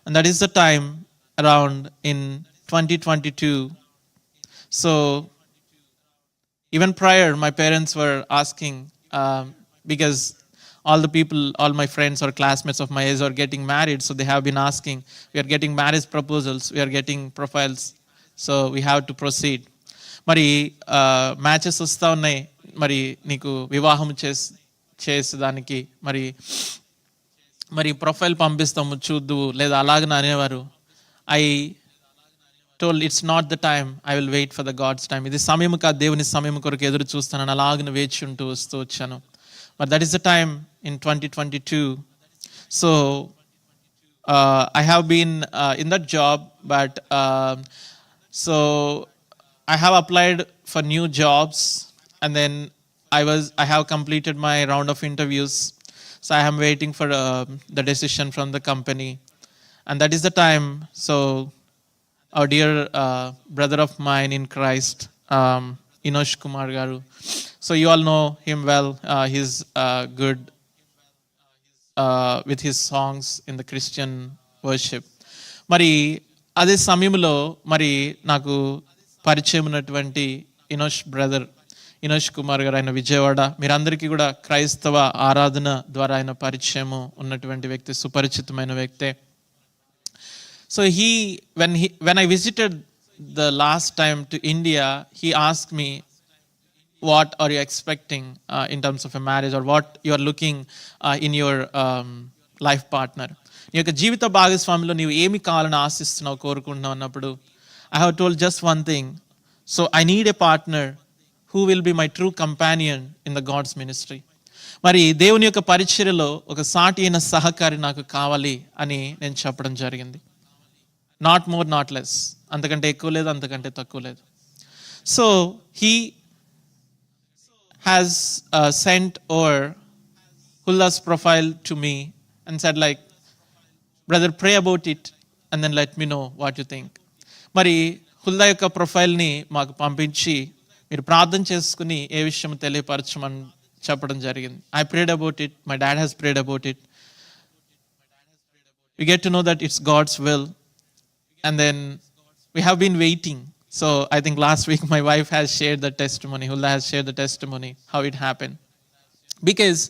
And that is the time around in 2022. So even prior, my parents were asking, because all the people, all my friends or classmates of my age are getting married, so they have been asking, we are getting marriage proposals, we are getting profiles, so we have to proceed. మరి matches వస్తూ ఉన్నాయి, మరి నీకు వివాహం చేసేదానికి మరి మరి profile పంపిస్తాము చూద్దు లేదా అలాగని అనేవారు. I told it's not the time, I will wait for the God's time. ఇది సమయం కాదు, దేవుని సమయం కొరకు ఎదురు చూస్తానని అలాగని వేచి ఉంటూ వస్తూ వచ్చాను. But that is the time in 2022. So I have been in that job, but so I have applied for new jobs, and then I have completed my round of interviews. So I am waiting for the decision from the company, and that is the time. So our dear brother of mine in Christ, Inosh Kumar Garu. So you all know him well. He's good with his songs in the Christian worship. మరి అదే సమయంలో మరి నాకు పరిచయం ఉన్నటువంటి ఇనోష్ కుమార్ గారు, ఆయన విజయవాడ, మీరందరికీ కూడా క్రైస్తవ ఆరాధన ద్వారా ఆయన పరిచయము ఉన్నటువంటి వ్యక్తి, సుపరిచితమైన వ్యక్తే. So when I visited the last time to India, he asked me, what are you expecting in terms of a marriage, or what you are looking in your life partner. నీ యొక్క జీవిత భాగస్వామిలో నీవు ఏమి కావాలని ఆశిస్తున్నావు, కోరుకుంటున్నావు అన్నప్పుడు I have told just one thing. So I need a partner who will be my true companion in the God's ministry. మరి దేవుని యొక్క పరిచర్యలో ఒక సాటి అయిన సహకారి నాకు కావాలి అని నేను చెప్పడం జరిగింది. నాట్ మోర్ నాట్ లెస్, అంతకంటే ఎక్కువ లేదు, అంతకంటే తక్కువ లేదు. So he has sent over Hulla's profile to me and said like, brother, pray about it and then let me know what you think. మరి హుల్లా యొక్క ప్రొఫైల్ని మాకు పంపించి మీరు ప్రార్థన చేసుకుని ఏ విషయం తెలియపరచమని చెప్పడం జరిగింది. I prayed about it, my dad has prayed about it. We get to know that it's God's will, and then we have been waiting. So I think last week my wife has shared the testimony, Hulla has shared the testimony, how it happened. Because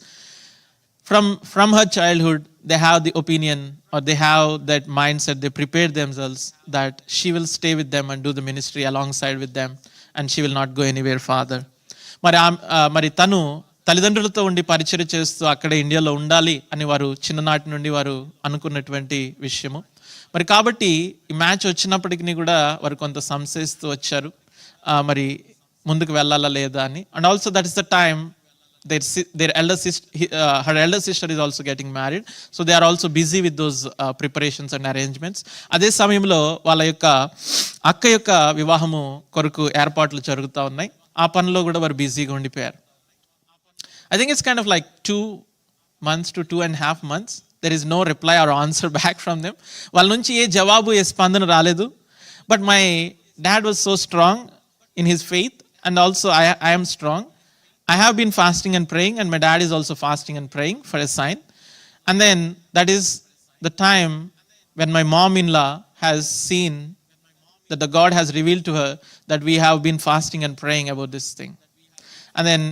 from her childhood, they have the opinion, or they have that mindset, they prepare themselves that she will stay with them and do the ministry alongside with them, and she will not go anywhere farther. మరి తను తల్లిదండ్రులతో ఉండి పరిచర్య చేస్తూ అక్కడే ఇండియాలో ఉండాలి అని వారు చిన్ననాటి నుండి వారు అనుకున్నటువంటి విషయము. మరి కాబట్టి ఈ మ్యాచ్ వచ్చినప్పటికీ కూడా వారు కొంత సంశయిస్తూ వచ్చారు, మరి ముందుకు వెళ్ళాలా లేదా అని. And also that is the time their elder sister, her elder sister is also getting married, so they are also busy with those preparations and arrangements. అదే సమయంలో వాళ్ళ యొక్క అక్క యొక్క వివాహము కొరకు ఏర్పాట్లు జరుగుతూ ఉన్నాయి, ఆ పనిలో కూడా వారు బిజీగా ఉండిపోయారు. I think it's kind of like 2 months to 2.5 months. There is no reply or answer back from them. వాళ్ళ నుంచి ఏ జవాబు, ఏ స్పందన రాలేదు. But my dad was so strong in his faith, and also I am strong. I have been fasting and praying, and my dad is also fasting and praying for a sign. And then that is the time when my mom-in-law has seen that the God has revealed to her that we have been fasting and praying about this thing. And then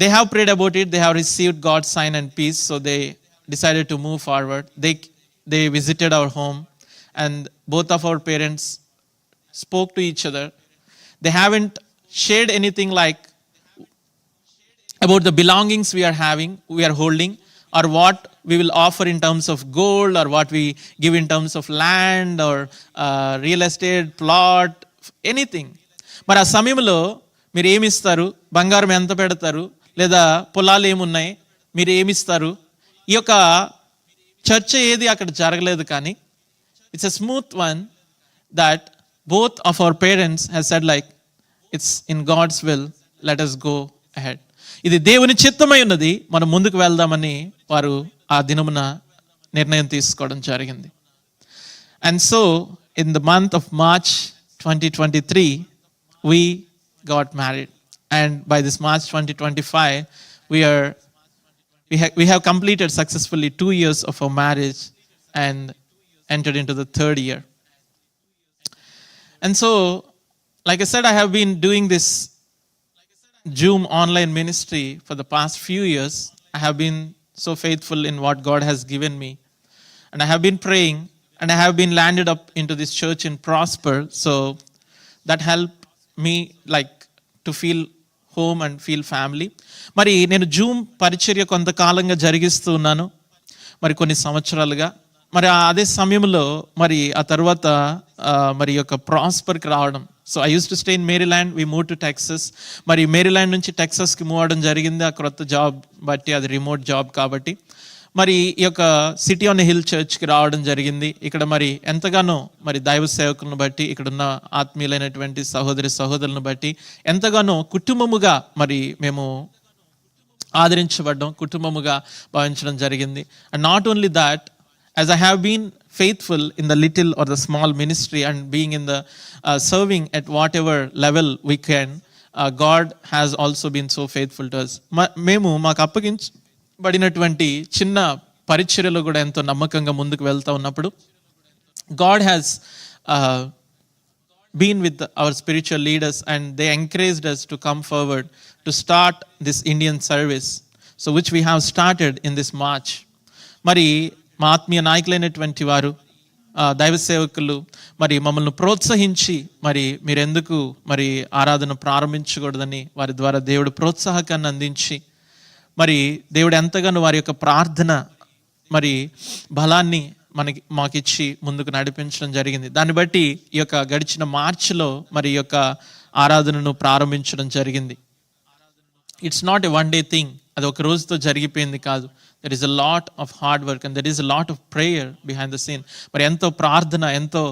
they have prayed about it, they have received God's sign and peace, so they decided to move forward. They visited our home, and both of our parents spoke to each other. They haven't shared anything like about the belongings we are holding, or what we will offer in terms of gold, or what we give in terms of land or real estate plot, anything. మరి ఆ సమయంలో మీరు ఏమిస్తారు, బంగారం ఎంత పెడతారు, లేదా పొలాలు ఏమున్నాయి, మీరు ఏమిస్తారు, ఈ యొక్క చర్చ ఏది అక్కడ జరగలేదు. కానీ it's a smooth one that both of our parents has said like, it's in God's will, let us go ahead. ఇది దేవుని చిత్తమై ఉన్నది, మనం ముందుకు వెళ్దామని వారు ఆ దినమున నిర్ణయం తీసుకోవడం జరిగింది. And so in the month of March 2023 we got married, and by this March 2025 we have completed successfully 2 years of our marriage, and entered into the third year. And so, like I said, I have been doing this Zoom online ministry for the past few years. I have been so faithful in what God has given me. And I have been praying, and I have been landed up into this church in Prosper. So that helped me like to feel home and feel family. మరి నేను Zoom పరిచర్య కొంతకాలంగా జరిగిస్తూ ఉన్నాను, మరి కొన్ని సంవత్సరాలుగా. మరి అదే సమయంలో మరి ఆ తర్వాత మరి యొక్క ప్రాస్పర్కి రావడం. So I use to stay in Maryland, we move to Texas. మరి మేరీల్యాండ్ నుంచి టెక్సస్కి మూవ్ అవడం జరిగింది, ఆ క్రొత్త జాబ్ బట్టి, అది రిమోట్ జాబ్ కాబట్టి. మరి ఈ యొక్క సిటీ ఆన్ హిల్ చర్చ్కి రావడం జరిగింది. ఇక్కడ మరి ఎంతగానో మరి దైవ సేవకులను బట్టి, ఇక్కడున్న ఆత్మీయులైనటువంటి సహోదరి సహోదరులను బట్టి ఎంతగానో కుటుంబముగా మరి మేము ఆదరించబడ్డం, కుటుంబముగా భావించడం జరిగింది. And not only that, as I have been faithful in the little or the small ministry and being in the serving at whatever level we can, God has also been so faithful to us. మేము మాకు అప్పగించబడినటువంటి చిన్న పరిచర్యలో కూడా ఎంతో నమ్మకంగా ముందుకు వెళ్తూ ఉన్నప్పుడు God has been with our spiritual leaders, and they encouraged us to come forward to start this Indian service, so which we have started in this March. మరి మా ఆత్మీయ నాయకులైనటువంటి వారు, దైవ సేవకులు మరి మమ్మల్ని ప్రోత్సహించి మరి మీరెందుకు మరి ఆరాధన ప్రారంభించకూడదని వారి ద్వారా దేవుడు ప్రోత్సాహకాన్ని అందించి, మరి దేవుడు ఎంతగానో వారి యొక్క ప్రార్థన మరి బలాన్ని మాకిచ్చి ముందుకు నడిపించడం జరిగింది. దాన్ని బట్టి ఈ యొక్క గడిచిన మార్చిలో మరి ఈ యొక్క ఆరాధనను ప్రారంభించడం జరిగింది. It's not a one day thing, అది ఒక రోజుతో జరిగిపోయింది కాదు. There is a lot of hard work and there is a lot of prayer behind the scene. మరి ఎంతో ప్రార్థన, ఎంతో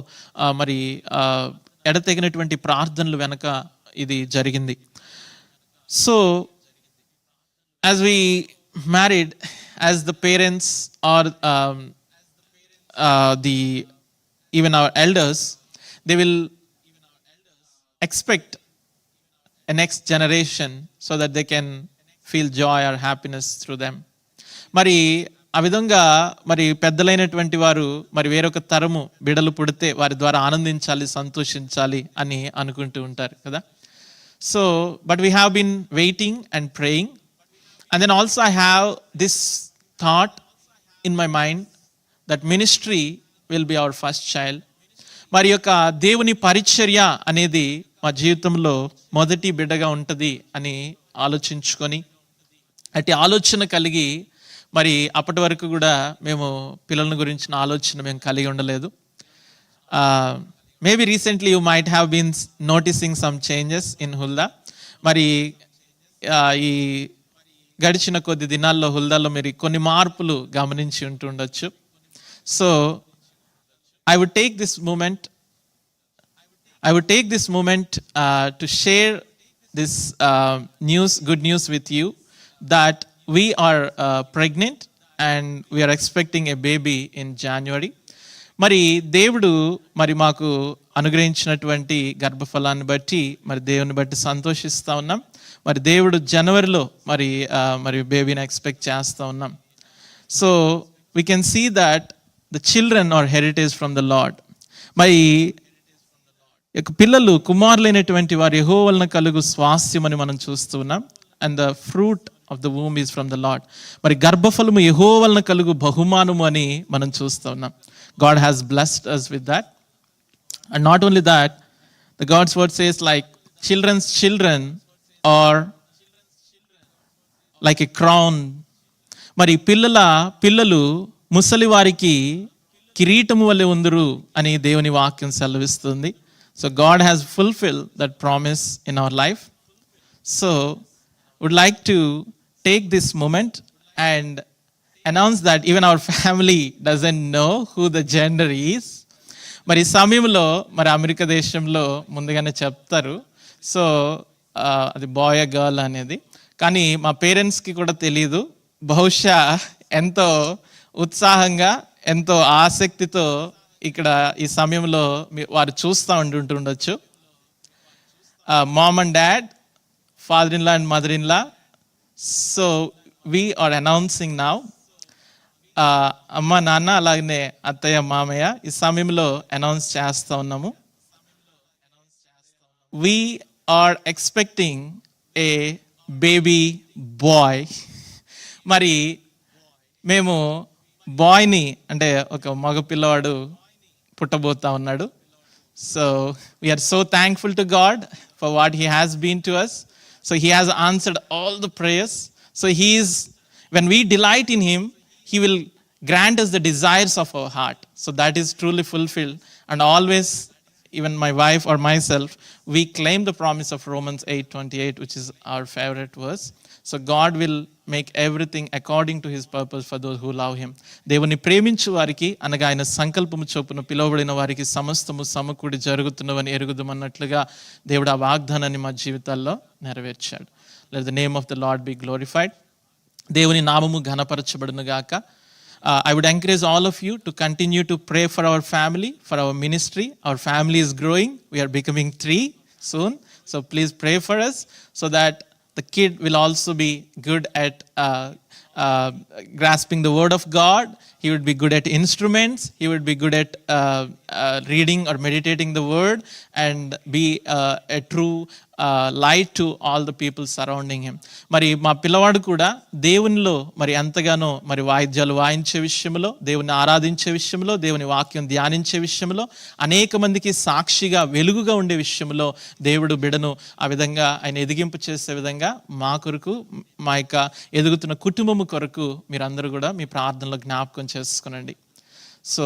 మరి ఎడతెగినటువంటి ప్రార్థనలు వెనక ఇది జరిగింది. So as we married, as the parents or the even our elders, they will expect a next generation so that they can feel joy or happiness through them. మరి ఆ విధంగా మరి పెద్దలైనటువంటి వారు మరి వేరొక తరము బిడలు పుడితే వారి ద్వారా ఆనందించాలి, సంతోషించాలి అని అనుకుంటూ ఉంటారు కదా. So but we have been waiting and praying, and then also I have this thought in my mind that ministry will be our first child. మరి యొక్క దేవుని పరిచర్య అనేది మా జీవితంలో మొదటి బిడ్డగా ఉంటుంది అని ఆలోచించుకొని, అట్టి ఆలోచన కలిగి మరి అప్పటి వరకు కూడా మేము పిల్లల గురించిన ఆలోచన మేము కలిగి ఉండలేదు. Maybe recently you might have been noticing some changes in Huldah. మరి ఈ గడిచిన కొద్ది దినాల్లో హుల్దాలో మీరు కొన్ని మార్పులు గమనించి ఉంటుండొచ్చు. So I would take this moment to share this good news with you that we are pregnant and we are expecting a baby in January. మరి దేవుడు మరి మాకు అనుగ్రహించినటువంటి గర్భఫలాన్ని బట్టి మరి దేవుని బట్టి సంతోషిస్తూ ఉన్నాం. మరి దేవుడు జనవరిలో మరి బేబీని ఎక్స్పెక్ట్ చేస్తూ ఉన్నాం. So we can see that the children are heritage from the Lord. మరి పిల్లలు కుమారులైనటువంటి వారు యెహోవా వలన కలుగు స్వాస్థ్యం అని మనం చూస్తూ ఉన్నాం. And the fruit of the womb is from the Lord. మరి గర్భఫలము యెహోవా వలన కలుగు బహుమానము అని మనం చూస్తూ ఉన్నాం. God has blessed us with that. And not only that, the God's word says like children's children are like a crown. మరి పిల్లలు ముసలి వారికి కిరీటము వలె ఉందురు అని దేవుని వాక్యం సెలవిస్తుంది. So God has fulfilled that promise in our life. So would like to take this moment and announce that even our family doesn't know who the gender is. మరి సమయంలో మరి అమెరికా దేశంలో ముందుగానే చెప్తారు, సో అది బాయ్ గర్ల్ అనేది. కానీ మా పేరెంట్స్కి కూడా తెలియదు. బహుశా ఎంతో ఉత్సాహంగా ఎంతో ఆసక్తితో ఇక్కడ ఈ సమయంలో వారు చూస్తూ ఉంటుండొచ్చు. Mom and dad, father-in-law and mother-in-law. So we are announcing now అమ్మ నాన్న అలాగనే అత్తయ్య మామయ్య ఈ సమయంలో అనౌన్స్ చేస్తా ఉన్నాము. We are expecting a baby boy. మరి మేము బాయ్ని అంటే ఒక మగ పిల్లవాడు పుట్టబోతా ఉన్నాడు. So we're so thankful to God for what he has been to us. So he has answered all the prayers. So he is, when we delight in him, he will grant us the desires of our heart. So that is truly fulfilled. And always, even my wife or myself, we claim the promise of Romans 8:28, which is our favorite verse. So God will make everything according to his purpose for those who love him. దేవుని ప్రేమించు వారికి అనగా ఆయన సంకల్పము చొప్పున పిలువబడిన వారికి సమస్తము సమకూడి జరుగుతున్నవని ఎరుగుదమన్నట్లుగా దేవుడు ఆ వాగ్దానాన్ని మా జీవితాల్లో నెరవేర్చాడు. Let the name of the Lord be glorified. దేవుని నామము ఘనపరచబడును గాక. I would encourage all of you to continue to pray for our family, for our ministry. Our family is growing. We are becoming 3 soon. So please pray for us so that the kid will also be good at grasping the word of God. He would be good at instruments. He would be good at reading or meditating the word and be a true light to all the people surrounding him. మరి మా పిల్లవాడు కూడా దేవునిలో మరి ఎంతగానో మరి వాయిద్యాలు వాయించే విషయంలో, దేవుని ఆరాధించే విషయంలో, దేవుని వాక్యం ధ్యానించే విషయంలో, అనేక మందికి సాక్షిగా వెలుగుగా ఉండే విషయంలో దేవుడు బిడను ఆ విధంగా ఆయన ఎదిగింపు చేసే విధంగా మా కొరకు, మా యొక్క ఎదుగుతున్న కుటుంబము కొరకు మీరందరూ కూడా మీ ప్రార్థనలో జ్ఞాపకం చేసుకునండి. సో